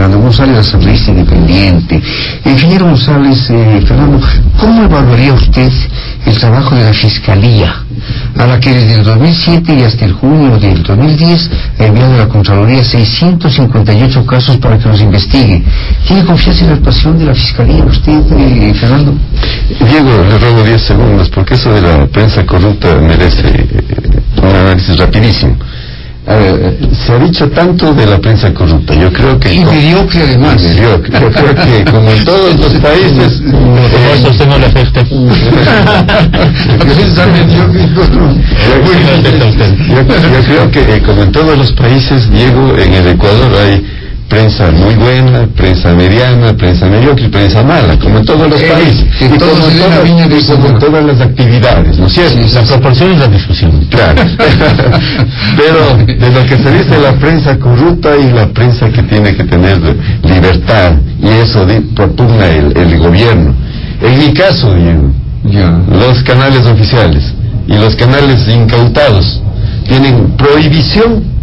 Fernando González, asambleísta independiente. Ingeniero González, Fernando, ¿cómo evaluaría usted el trabajo de la Fiscalía, a la que desde el 2007 y hasta el junio del 2010 ha enviado a la Contraloría 658 casos para que los investigue? ¿Tiene confianza en la actuación de la Fiscalía usted, Fernando? Diego, le robo 10 segundos, porque eso de la prensa corrupta merece un análisis rapidísimo. Se ha dicho tanto de la prensa corrupta, yo creo que... Y mediocre además. Mediocre. Yo creo que como en todos los países... eso usted no le afecta. Yo creo que como en todos los países, Diego, en el Ecuador hay prensa muy buena, prensa mediana, prensa mediocre y prensa mala, como en todos los países, y como en todas las actividades, ¿no es cierto? La proporción es la discusión. Claro. Pero de lo que se dice la prensa corrupta y la prensa que tiene que tener libertad, y eso propugna el gobierno. En mi caso, Diego, los canales oficiales y los canales incautados tienen prohibición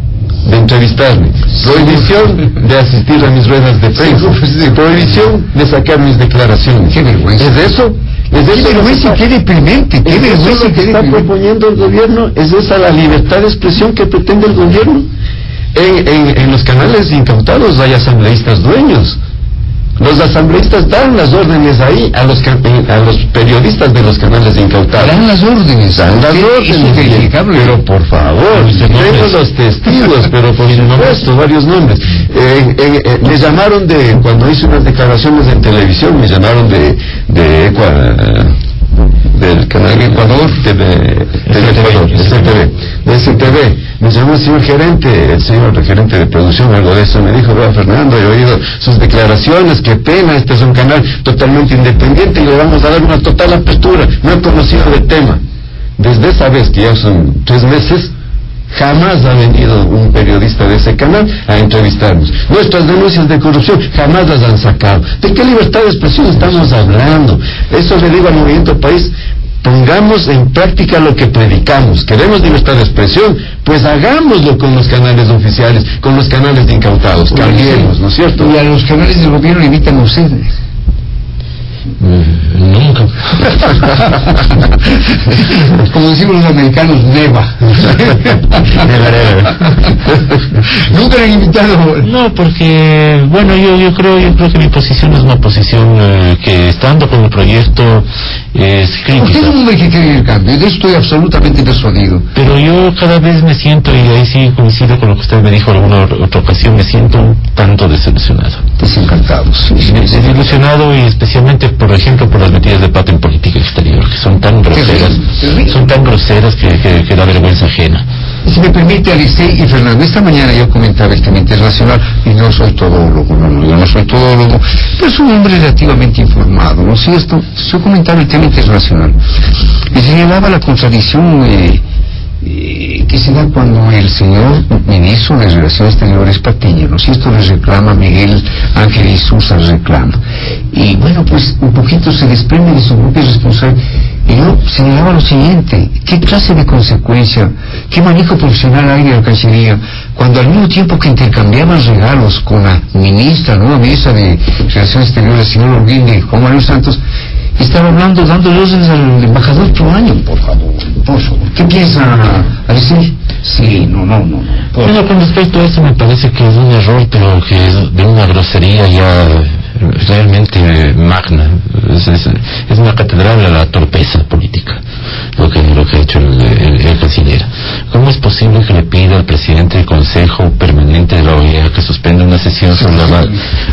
de entrevistarme, prohibición de asistir a mis ruedas de prensa, prohibición de sacar mis declaraciones. ¡Qué vergüenza! ¿Es eso? ¿Es ¡Qué vergüenza, qué deprimente! ¡Qué vergüenza que está proponiendo el gobierno? ¿Es esa la libertad de expresión que pretende el gobierno? En los canales incautados hay asambleístas dueños. Los asambleístas dan las órdenes ahí a los periodistas de los canales incautados. Dan las órdenes. Dan las órdenes. Pero por favor, tenemos los testigos, pero por supuesto, varios nombres. Me llamaron cuando hice unas declaraciones en televisión, me llamaron del canal Ecuador, de STV. Me llamó el señor gerente, gerente de producción, algo de eso, me dijo: vea, Fernando, he oído sus declaraciones, qué pena, este es un canal totalmente independiente y le vamos a dar una total apertura, no he conocido del tema. Desde esa vez, que ya son 3 meses, jamás ha venido un periodista de ese canal a entrevistarnos. Nuestras denuncias de corrupción jamás las han sacado. ¿De qué libertad de expresión estamos hablando? Eso le digo al Movimiento País: pongamos en práctica lo que predicamos. ¿Queremos libertad de expresión? Pues hagámoslo con los canales oficiales, con los canales de incautados. Cambiemos, ¿no es cierto? Y a los canales del gobierno le invitan a ustedes. Nunca. Como decimos los americanos, neva. Nunca le han invitado. No, porque bueno, yo creo que mi posición es una posición que, estando con el proyecto, es crítica. Usted es un hombre que quiere el cambio, de eso estoy absolutamente persuadido. Pero yo cada vez me siento, y ahí sí coincido con lo que usted me dijo en alguna otra ocasión, me siento un tanto desilusionado. Desencantado. Sí. Desilusionado, y especialmente, por ejemplo, por las metidas de pata en política exterior, que son tan groseras, que da vergüenza ajena. Si me permite, Alicey y Fernando, esta mañana yo comentaba el tema internacional, y no soy todólogo, yo no soy todólogo, pero soy un hombre relativamente informado, ¿no es cierto? Yo comentaba el tema internacional y señalaba la contradicción que se da cuando el señor ministro de Relaciones Exteriores Patiño, ¿no es cierto?, le reclama, Miguel Ángel Isuza reclama, y bueno, pues un poquito se desprende de su propia responsabilidad. Y yo señalaba lo siguiente: ¿qué clase de consecuencia, qué manejo profesional hay de la Cancillería cuando al mismo tiempo que intercambiaban regalos con la nueva ministra de Relaciones Exteriores, el señor Holguín y Juan Manuel Santos, estaba hablando, dándole órdenes al embajador peruano? Por favor. ¿Qué piensa Alicey? Sí, no. Bueno, con respecto a eso, me parece que es un error, pero que es de una grosería ya realmente magna. Es una catedral a la torpeza política lo que ha hecho el canciller. ¿Cómo es posible que le pida al presidente del Consejo Permanente de la OEA que suspenda una sesión sobre la...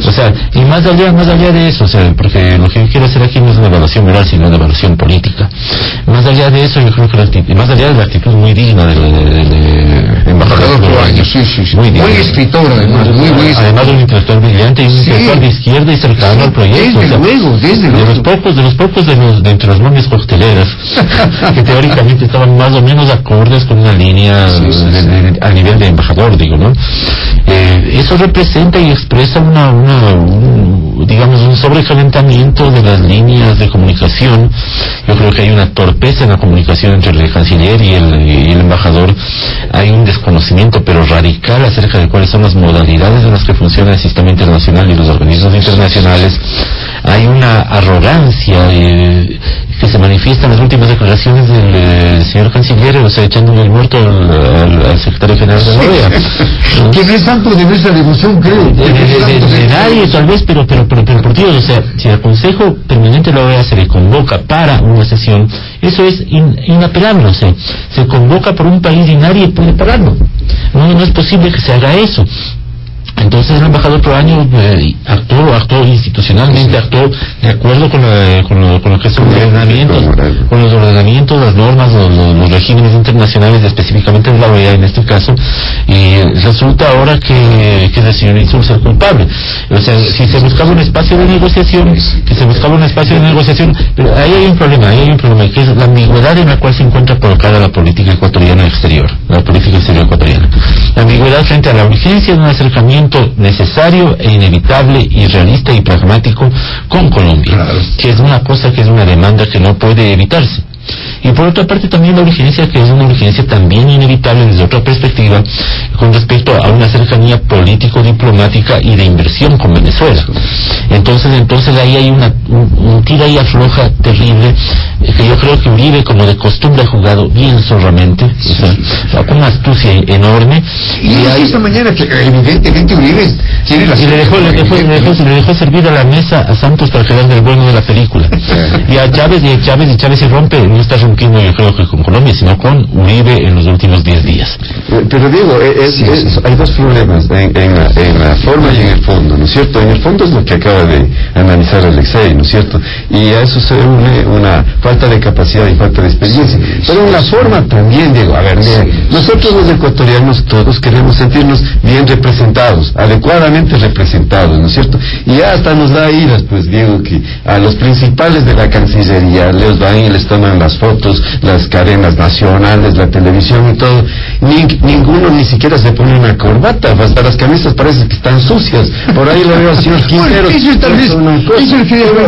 O sea, y más allá de eso, o sea, porque lo que yo quiero hacer aquí no es una evaluación moral, sino una evaluación política. Más allá de eso, yo creo que más allá de la actitud muy digna del embajador peruano, sí. Muy escritor, además, además de un intelectual brillante y un intelectual de izquierda y cercano al proyecto. Desde luego. De los pocos de entre las momias cocteleras que teóricamente estaban más o menos acordes con una línea a nivel de embajador, digo, ¿no? Eso representa y expresa digamos, un sobrecalentamiento de las líneas de comunicación. Yo creo que hay una torpeza en la comunicación entre el canciller y el embajador. Hay un desconocimiento, pero radical, acerca de cuáles son las modalidades en las que funciona el sistema internacional y los organismos internacionales. Hay una arrogancia que se manifiesta en las últimas declaraciones del señor canciller, o sea, echándole el muerto al secretario general de la OEA. Que no es santo de nuestra devoción, creo. De nadie, tal vez, pero por Dios, o sea, si al Consejo Permanente de la OEA se le convoca para una sesión, eso es inapelable, o sea, se convoca por un país y nadie puede pararlo. No es posible que se haga eso. Entonces el embajador Proaño actuó institucionalmente, actuó de acuerdo con lo que son los ordenamientos, las normas, los regímenes internacionales, específicamente de la OEA en este caso, y resulta ahora que el señor Insur es el culpable. O sea, si se buscaba un espacio de negociación, pero ahí hay un problema, que es la ambigüedad en la cual se encuentra colocada la política ecuatoriana exterior, la política exterior ecuatoriana. La ambigüedad frente a la urgencia de un acercamiento necesario e inevitable y realista y pragmático con Colombia, claro, que es una cosa, que es una demanda que no puede evitarse. Y por otra parte también la urgencia, que es una urgencia también inevitable desde otra perspectiva, con respecto a una cercanía político-diplomática y de inversión con Venezuela. Entonces ahí hay un tira y afloja terrible, que yo creo que Uribe, como de costumbre, ha jugado bien zorramente, o sea, con una astucia enorme. Y hay esta mañana que evidentemente Uribe tiene la... Y le dejó servir a la mesa a Santos para quedar del bueno de la película. Y a Chávez se rompe, no está rompiendo yo creo que con Colombia, sino con Uribe en los últimos 10 días. Pero digo, hay dos problemas en la forma y en el fondo, ¿no es cierto? En el fondo es lo que acaba de analizar Alexei, ¿no es cierto? Y a eso se une una falta de capacidad y falta de experiencia. Pero en la forma también, Diego, a ver, nosotros los ecuatorianos todos queremos sentirnos bien representados, adecuadamente representados, ¿no es cierto? Y ya hasta nos da iras, pues, Diego, que a los principales de la Cancillería les van y les toman las fotos, las cadenas nacionales, la televisión y todo. Ninguno ni siquiera se pone una corbata, hasta las camisas parecen que están sucias. Por ahí lo veo al señor Quintero. Bueno, eso es tal vez,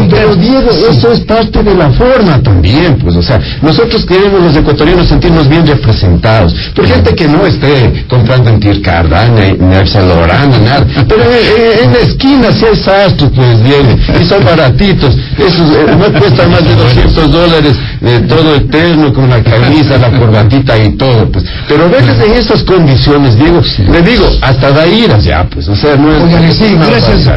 pero Diego, eso es parte de la forma también, pues, o sea, nosotros queremos los ecuatorianos sentirnos bien representados, por gente que no esté comprando en Tircardán, ni Yves Saint Laurent, ni nada, pero en la esquina sí hay sastres, pues, Diego, y son baratitos, esos no cuestan más de $200, todo el terno con la camisa, la corbatita y todo, pues, pero veces en esas condiciones, Diego, le digo, hasta da iras ya, pues, o sea, no es... Oigan, sí, gracias,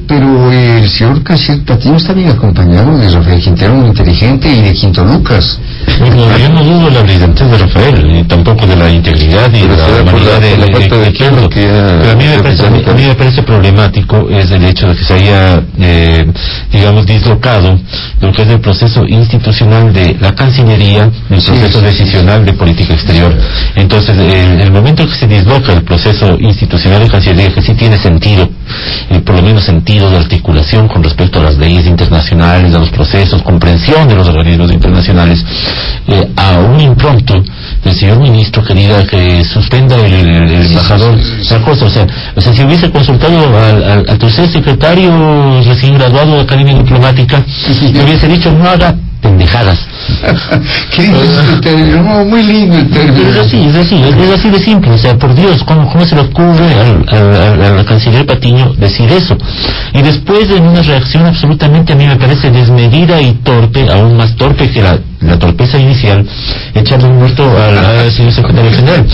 pero el señor canciller Patiño está bien acompañado de Rafael Quintero, muy inteligente, y de Quinto Lucas. Bueno, yo no dudo de la brillantez de Rafael, ni tampoco de la integridad y de la humanidad de Quinto. Pero a mí me parece problemático es el hecho de que se haya, digamos, dislocado lo que es el proceso institucional de la Cancillería del proceso decisional de política exterior. Entonces, en el momento en que se disloca el proceso institucional de Cancillería, que sí tiene sentido, por lo menos sentido de articulación con respecto a las leyes internacionales, a los procesos, comprensión de los organismos internacionales, a un impronto del señor ministro que suspenda el embajador la cosa, o sea, si hubiese consultado al tercer secretario recién graduado de Academia Diplomática, le hubiese dicho no haga pendejadas. ¿Qué dices el término? No, muy lindo el término. Es así de simple, o sea, por Dios, ¿cómo se le ocurre al canciller Patiño decir eso? Y después, en una reacción absolutamente, a mí me parece desmedida y torpe, aún más torpe que la torpeza inicial, echarle un muerto al señor secretario general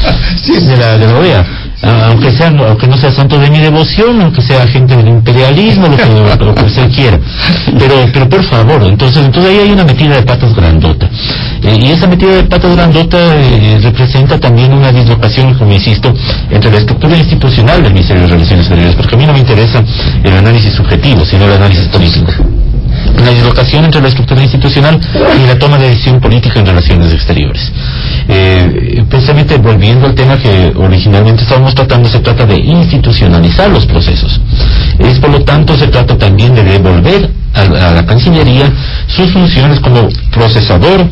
de la OEA. Aunque no sea santo de mi devoción, aunque sea agente del imperialismo, lo que usted quiera, pero por favor, entonces ahí hay una metida de patas grandota, y esa metida de patas grandota representa también una dislocación, como insisto, entre la estructura institucional del Ministerio de Relaciones Exteriores, porque a mí no me interesa el análisis subjetivo, sino el análisis político. La dislocación entre la estructura institucional y la toma de decisión política en relaciones exteriores. Precisamente volviendo al tema que originalmente estábamos tratando, se trata de institucionalizar los procesos. Por lo tanto, se trata también de devolver a la Cancillería sus funciones como procesador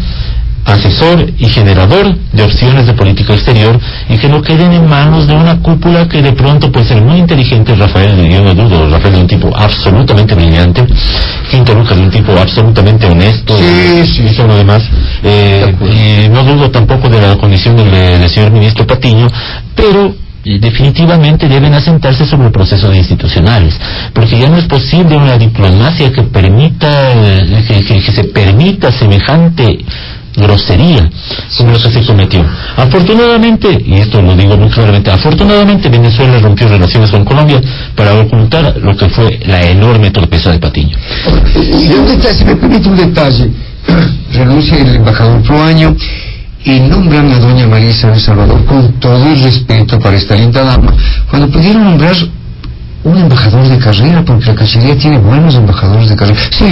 asesor y generador de opciones de política exterior, y que no queden en manos de una cúpula que de pronto puede ser muy inteligente. Rafael, yo no dudo, Rafael es un tipo absolutamente brillante, Quinto Lucas es un tipo absolutamente honesto, y todo lo demás, y no dudo tampoco de la condición del señor ministro Patiño, pero definitivamente deben asentarse sobre procesos institucionales, porque ya no es posible una diplomacia que permita que se permita semejante grosería como lo que se cometió. Afortunadamente, y esto lo digo muy claramente, afortunadamente Venezuela rompió relaciones con Colombia para ocultar lo que fue la enorme torpeza de Patiño. Y un detalle, si me permite un detalle, renuncia el embajador Proaño y nombran a doña María Isabel Salvador, con todo el respeto para esta linda dama, cuando pudieron nombrar un embajador de carrera, porque la Cancillería tiene buenos embajadores de carrera. Sí,